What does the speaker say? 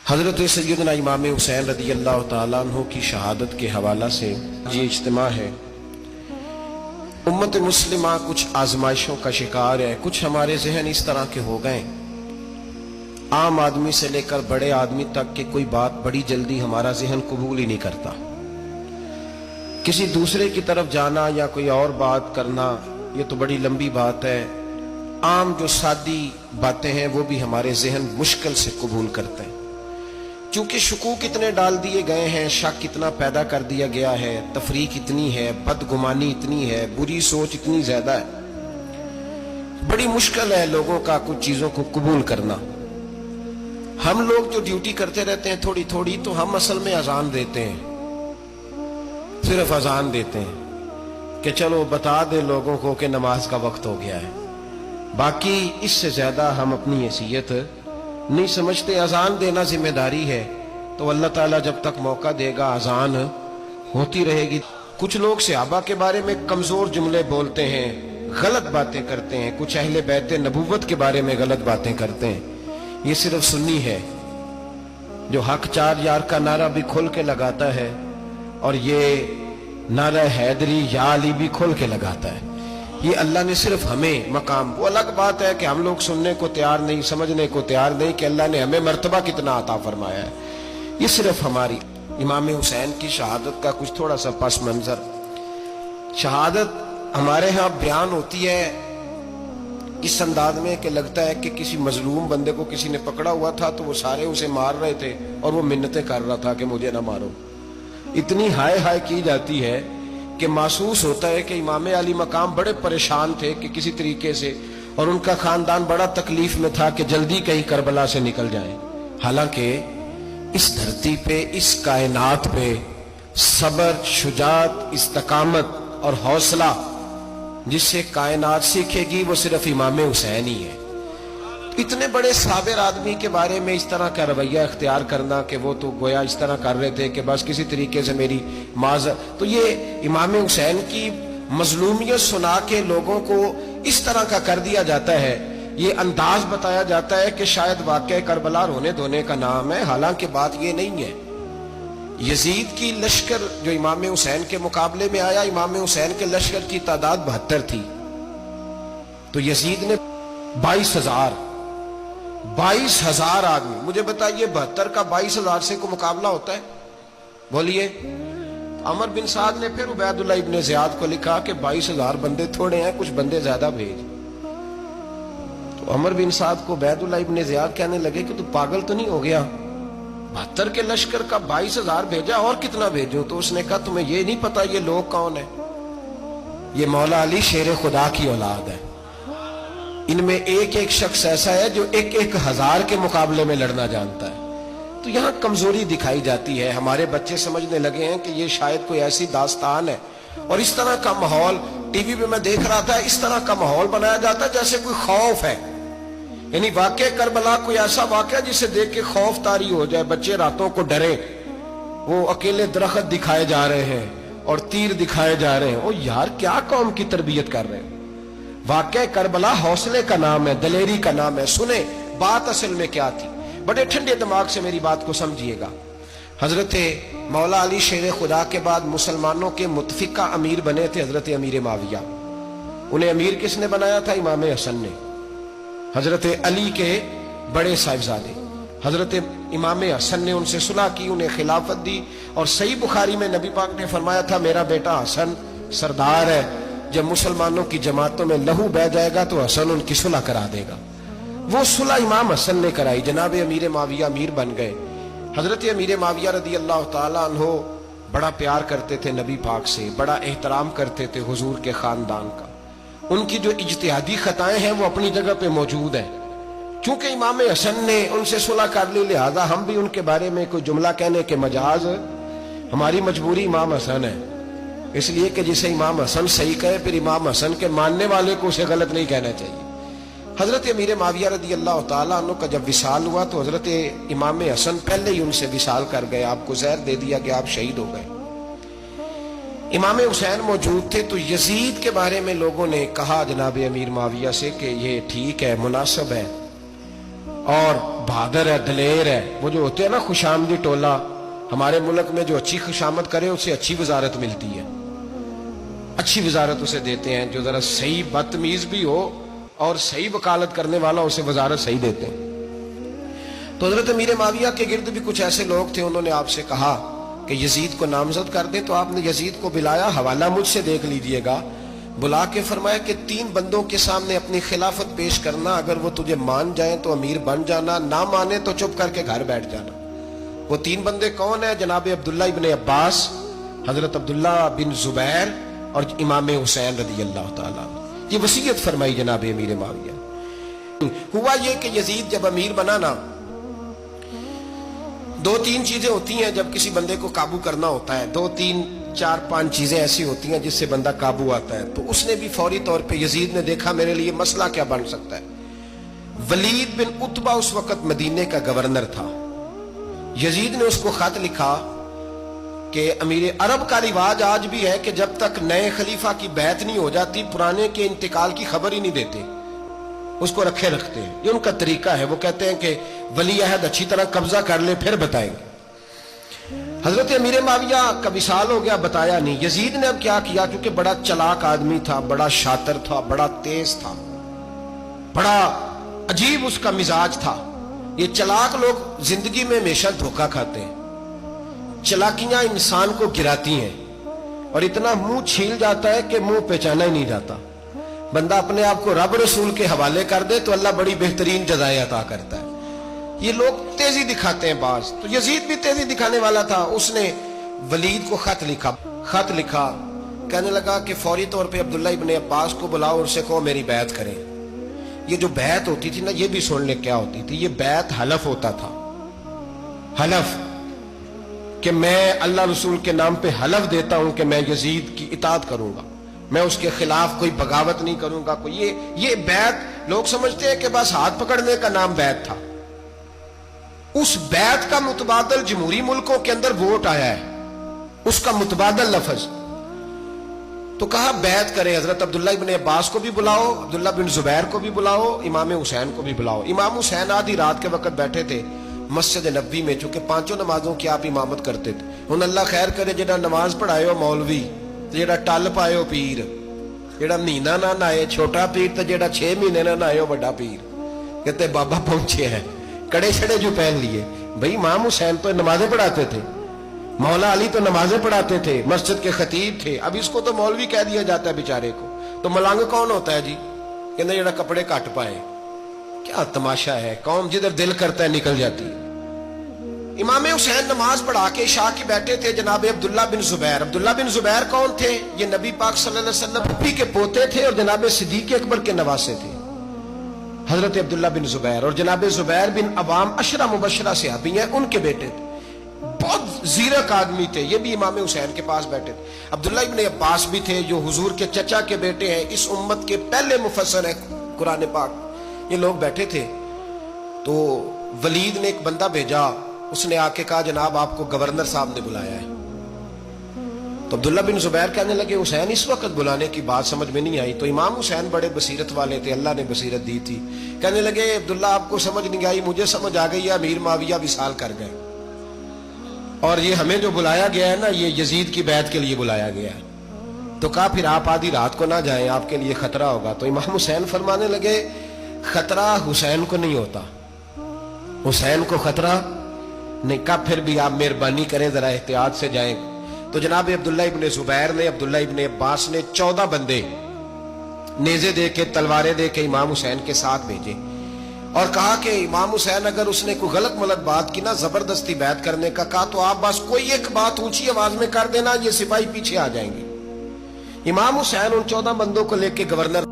حضرت سیدنا امام حسین رضی اللہ تعالیٰ عنہ کی شہادت کے حوالہ سے یہ اجتماع ہے۔ امت مسلمہ کچھ آزمائشوں کا شکار ہے۔ کچھ ہمارے ذہن اس طرح کے ہو گئے، عام آدمی سے لے کر بڑے آدمی تک کہ کوئی بات بڑی جلدی ہمارا ذہن قبول ہی نہیں کرتا۔ کسی دوسرے کی طرف جانا یا کوئی اور بات کرنا یہ تو بڑی لمبی بات ہے۔ عام جو سادی باتیں ہیں وہ بھی ہمارے ذہن مشکل سے قبول کرتے ہیں، چونکہ شکوک اتنے ڈال دیے گئے ہیں، شک اتنا پیدا کر دیا گیا ہے، تفریق اتنی ہے، بدگمانی اتنی ہے، بری سوچ اتنی زیادہ ہے، بڑی مشکل ہے لوگوں کا کچھ چیزوں کو قبول کرنا۔ ہم لوگ جو ڈیوٹی کرتے رہتے ہیں تھوڑی تھوڑی، تو ہم اصل میں اذان دیتے ہیں، صرف اذان دیتے ہیں کہ چلو بتا دے لوگوں کو کہ نماز کا وقت ہو گیا ہے، باقی اس سے زیادہ ہم اپنی حیثیت نہیں سمجھتے۔ اذان دینا ذمہ داری ہے، تو اللہ تعالیٰ جب تک موقع دے گا اذان ہوتی رہے گی۔ کچھ لوگ صحابہ کے بارے میں کمزور جملے بولتے ہیں، غلط باتیں کرتے ہیں، کچھ اہل بیت نبوت کے بارے میں غلط باتیں کرتے ہیں۔ یہ صرف سنی ہے جو حق چار یار کا نعرہ بھی کھل کے لگاتا ہے، اور یہ نعرہ حیدری یا علی بھی کھل کے لگاتا ہے۔ یہ اللہ نے صرف ہمیں مقام، وہ الگ بات ہے کہ ہم لوگ سننے کو تیار نہیں، سمجھنے کو تیار نہیں کہ اللہ نے ہمیں مرتبہ کتنا عطا فرمایا ہے۔ یہ صرف ہماری امام حسین کی شہادت کا کچھ تھوڑا سا پس منظر۔ شہادت ہمارے ہاں بیان ہوتی ہے اس انداز میں کہ لگتا ہے کہ کسی مظلوم بندے کو کسی نے پکڑا ہوا تھا تو وہ سارے اسے مار رہے تھے اور وہ منتیں کر رہا تھا کہ مجھے نہ مارو۔ اتنی ہائے ہائے کی جاتی ہے کہ محسوس ہوتا ہے کہ امام علی مقام بڑے پریشان تھے کہ کسی طریقے سے، اور ان کا خاندان بڑا تکلیف میں تھا کہ جلدی کہیں کربلا سے نکل جائیں۔ حالانکہ اس دھرتی پہ، اس کائنات پہ صبر، شجاعت، استقامت اور حوصلہ جس سے کائنات سیکھے گی وہ صرف امام حسین ہی ہے۔ اتنے بڑے صابر آدمی کے بارے میں اس طرح کا رویہ اختیار کرنا کہ وہ تو گویا اس طرح کر رہے تھے کہ بس کسی طریقے سے میری تو یہ امام حسین کی مظلومیت سنا کے لوگوں کو اس طرح کا کر دیا جاتا ہے، یہ انداز بتایا جاتا ہے کہ شاید واقعہ کربلا رونے دھونے کا نام ہے، حالانکہ بات یہ نہیں ہے۔ یزید کی لشکر جو امام حسین کے مقابلے میں آیا، امام حسین کے لشکر کی تعداد 72 تھی، تو یزید نے 22,000 آدمی، مجھے بتائیے 72 کا 22,000 سے کوئی مقابلہ ہوتا ہے؟ بولیے۔ عمر بن سعد نے پھر عبید اللہ ابن زیاد کو لکھا کہ 22,000 بندے تھوڑے ہیں، کچھ بندے زیادہ بھیج۔ تو عمر بن سعد کو عبید اللہ ابن زیاد کہنے لگے کہ تو پاگل تو نہیں ہو گیا، 72 کے لشکر کا 22,000 بھیجا، اور کتنا بھیجوں؟ تو اس نے کہا تمہیں یہ نہیں پتا یہ لوگ کون ہیں؟ یہ مولا علی شیر خدا کی اولاد ہے، ان میں ایک ایک شخص ایسا ہے جو 1,000 کے مقابلے میں لڑنا جانتا ہے۔ تو یہاں کمزوری دکھائی جاتی ہے۔ ہمارے بچے سمجھنے لگے ہیں کہ یہ شاید کوئی ایسی داستان ہے، اور اس طرح کا ماحول ٹی وی پہ میں دیکھ رہا تھا، اس طرح کا ماحول بنایا جاتا ہے جیسے کوئی خوف ہے، یعنی واقعہ کربلا کوئی ایسا واقعہ جسے دیکھ کے خوف طاری ہو جائے، بچے راتوں کو ڈرے، وہ اکیلے درخت دکھائے جا رہے ہیں اور تیر دکھائے جا رہے ہیں۔ او یار کیا قوم کی تربیت کر رہے ہیں؟ واقعہ کربلا حوصلے کا نام ہے، دلیری کا نام ہے۔ سنیں بات اصل میں کیا تھی، بڑے ٹھنڈے دماغ سے میری بات کو سمجھیے گا۔ حضرت مولا علی شیر خدا کے بعد مسلمانوں کے متفقہ امیر بنے تھے حضرت امیر معاویہ۔ انہیں امیر کس نے بنایا تھا؟ امام حسن نے، حضرت علی کے بڑے صاحبزادے۔ حضرت امام حسن نے ان سے صلح کی، انہیں خلافت دی، اور صحیح بخاری میں نبی پاک نے فرمایا تھا میرا بیٹا حسن سردار ہے، جب مسلمانوں کی جماعتوں میں لہو بہ جائے گا تو حسن ان کی صلح کرا دے گا۔ وہ صلح امام حسن نے کرائی، جناب امیر معاویہ امیر بن گئے۔ حضرت امیر معاویہ رضی اللہ تعالیٰ عنہ بڑا پیار کرتے تھے نبی پاک سے، بڑا احترام کرتے تھے حضور کے خاندان کا۔ ان کی جو اجتہادی خطائیں ہیں وہ اپنی جگہ پہ موجود ہیں، چونکہ امام حسن نے ان سے صلح کر لی، لہذا ہم بھی ان کے بارے میں کوئی جملہ کہنے کے مجاز، ہماری مجبوری امام حسن ہے، اس لیے کہ جسے امام حسن صحیح کہے پھر امام حسن کے ماننے والے کو اسے غلط نہیں کہنا چاہیے۔ حضرت امیر معاویہ رضی اللہ تعالیٰ عنہ کا جب وصال ہوا تو حضرت امام حسن پہلے ہی ان سے وصال کر گئے، آپ کو زہر دے دیا کہ آپ شہید ہو گئے۔ امام حسین موجود تھے، تو یزید کے بارے میں لوگوں نے کہا جناب امیر معاویہ سے کہ یہ ٹھیک ہے، مناسب ہے، اور بہادر ہے، دلیر ہے. وہ جو ہوتے ہیں نا خوشامدی ٹولہ، ہمارے ملک میں جو اچھی خوشامد کرے اسے اچھی وزارت ملتی ہے، اچھی وزارت اسے دیتے ہیں. جو ذرا صحیح بدتمیز بھی ہو اور صحیح وکالت کرنے والا اسے وزارت صحیح دیتے ہیں. تو حضرت امیر معاویہ کے گرد بھی کچھ ایسے لوگ تھے، انہوں نے آپ سے کہا کہ یزید کو نامزد کر دیں. تو آپ نے یزید کو بلایا، حوالہ مجھ سے دیکھ لیجئے گا. بلا کے فرمایا کہ 3 بندوں کے سامنے اپنی خلافت پیش کرنا، اگر وہ تجھے مان جائیں تو امیر بن جانا، نہ مانے تو چپ کر کے گھر بیٹھ جانا. وہ 3 بندے کون ہیں؟ جناب عبداللہ ابن عباس، حضرت عبداللہ بن زبیر اور امام حسین رضی اللہ تعالیٰ. یہ وصیت فرمائی جناب امیر معاویہ. ہوا یہ کہ یزید جب امیر بنا نا، 2-3 چیزیں ہوتی ہیں جب کسی بندے کو قابو کرنا ہوتا ہے، 2-3 4-5 چیزیں ایسی ہوتی ہیں جس سے بندہ قابو آتا ہے. تو اس نے بھی فوری طور پہ، یزید نے دیکھا میرے لیے مسئلہ کیا بن سکتا ہے. ولید بن عتبہ اس وقت مدینے کا گورنر تھا. یزید نے اس کو خط لکھا کہ امیر عرب کا رواج آج بھی ہے کہ جب تک نئے خلیفہ کی بیعت نہیں ہو جاتی پرانے کے انتقال کی خبر ہی نہیں دیتے، اس کو رکھے رکھتے ہیں. یہ ان کا طریقہ ہے. وہ کہتے ہیں کہ ولی عہد اچھی طرح قبضہ کر لے پھر بتائیں گے. حضرت امیر معاویہ کا وصال ہو گیا، بتایا نہیں. یزید نے اب کیا کیا، کیونکہ بڑا چلاک آدمی تھا، بڑا شاطر تھا، بڑا تیز تھا، بڑا عجیب اس کا مزاج تھا. یہ چلاک لوگ زندگی میں ہمیشہ دھوکہ کھاتے ہیں، چلاکیاں انسان کو گراتی ہیں اور اتنا منہ چھیل جاتا ہے کہ منہ پہچانا ہی نہیں جاتا. بندہ اپنے آپ کو رب رسول کے حوالے کر دے تو اللہ بڑی بہترین جزائیں عطا کرتا ہے. یہ لوگ تیزی دکھاتے ہیں بعض. تو یزید بھی تیزی دکھانے والا تھا. اس نے ولید کو خط لکھا، کہنے لگا کہ فوری طور پہ عبداللہ ابن عباس کو بلاؤ اور اسے کہو میری بیعت کریں. یہ جو بیعت ہوتی تھی نا، یہ بھی سن لے کیا ہوتی تھی. یہ بیعت حلف ہوتا تھا، حلف کہ میں اللہ رسول کے نام پہ حلف دیتا ہوں کہ میں یزید کی اطاعت کروں گا، میں اس کے خلاف کوئی بغاوت نہیں کروں گا. یہ بیعت لوگ سمجھتے ہیں کہ بس ہاتھ پکڑنے کا نام بیعت تھا. اس بیعت کا متبادل جمہوری ملکوں کے اندر ووٹ آیا ہے، اس کا متبادل لفظ. تو کہا بیعت کرے. حضرت عبداللہ ابن عباس کو بھی بلاؤ، عبداللہ بن زبیر کو بھی بلاؤ، امام حسین کو بھی بلاؤ. امام حسین آدھی رات کے وقت بیٹھے تھے مسجد نبوی میں، چونکہ 5 نمازوں کی آپ امامت کرتے تھے. ہن اللہ خیر کرے، جڑا نماز پڑھائے ہو مولوی، جڑا ٹل پائے ہو پیر، جڑا مہینہ نہ نہائے چھوٹا پیر، تو جڑا 6 مہینے نہ نہائے ہو بڑا پیر. کہتے بابا پہنچے ہیں، کڑے چھڑے جو پہن لیے. بھئی امام حسین تو نمازیں پڑھاتے تھے، مولا علی تو نمازیں پڑھاتے تھے، مسجد کے خطیب تھے. اب اس کو تو مولوی کہہ دیا جاتا ہے بیچارے کو. تو ملنگ کون ہوتا ہے جی؟ کہتے جڑا کپڑے کٹ پائے. کیا تماشا ہے، قوم جدھر دل کرتا ہے نکل جاتی ہے. امام حسین نماز پڑھا کے عشاء کی بیٹھے تھے جناب عبداللہ بن زبیر. عبداللہ بن زبیر کون تھے؟ یہ نبی پاک صلی اللہ علیہ وسلم پھپھی کے پوتے تھے اور جناب صدیق اکبر کے نواسے تھے، حضرت عبداللہ بن زبیر. اور جناب زبیر بن عوام عشرہ مبشرہ صحابی ہیں، ان کے بیٹے تھے. بہت زیرک آدمی تھے. یہ بھی امام حسین کے پاس بیٹھے تھے. عبداللہ ابن عباس بھی تھے جو حضور کے چچا کے بیٹے ہیں، اس امت کے پہلے مفسر ہیں قرآن پاک. یہ لوگ بیٹھے تھے. تو ولید نے ایک بندہ بھیجا، اس نے آ کے کہا جناب آپ کو گورنر صاحب نے بلایا ہے. تو عبداللہ بن زبیر کہنے لگے حسین اس وقت بلانے کی بات سمجھ میں نہیں آئی. تو امام حسین بڑے بصیرت والے تھے، اللہ نے بصیرت دی تھی. کہنے لگے عبداللہ آپ کو سمجھ نہیں آئی، مجھے سمجھ آ گئی ہے، امیر معاویہ وصال کر گئے اور یہ ہمیں جو بلایا گیا ہے نا، یہ یزید کی بیعت کے لیے بلایا گیا ہے. تو کہا پھر آپ آدھی رات کو نہ جائیں، آپ کے لیے خطرہ ہوگا. تو امام حسین فرمانے لگے خطرہ حسین کو نہیں ہوتا، حسین کو خطرہ نہیں. کہا پھر بھی آپ مہربانی کریں ذرا احتیاط سے جائیں. تو جناب عبداللہ ابن زبیر نے، عبداللہ ابن عباس نے 14 بندے نیزے دے کے، تلواریں دے کے امام حسین کے ساتھ بھیجے اور کہا کہ امام حسین اگر اس نے کوئی غلط ملت بات کی نا، زبردستی بیعت کرنے کا کہا، تو آپ بس کوئی ایک بات اونچی آواز میں کر دینا، یہ سپاہی پیچھے آ جائیں گے. امام حسین ان 14 بندوں کو لے کے گورنر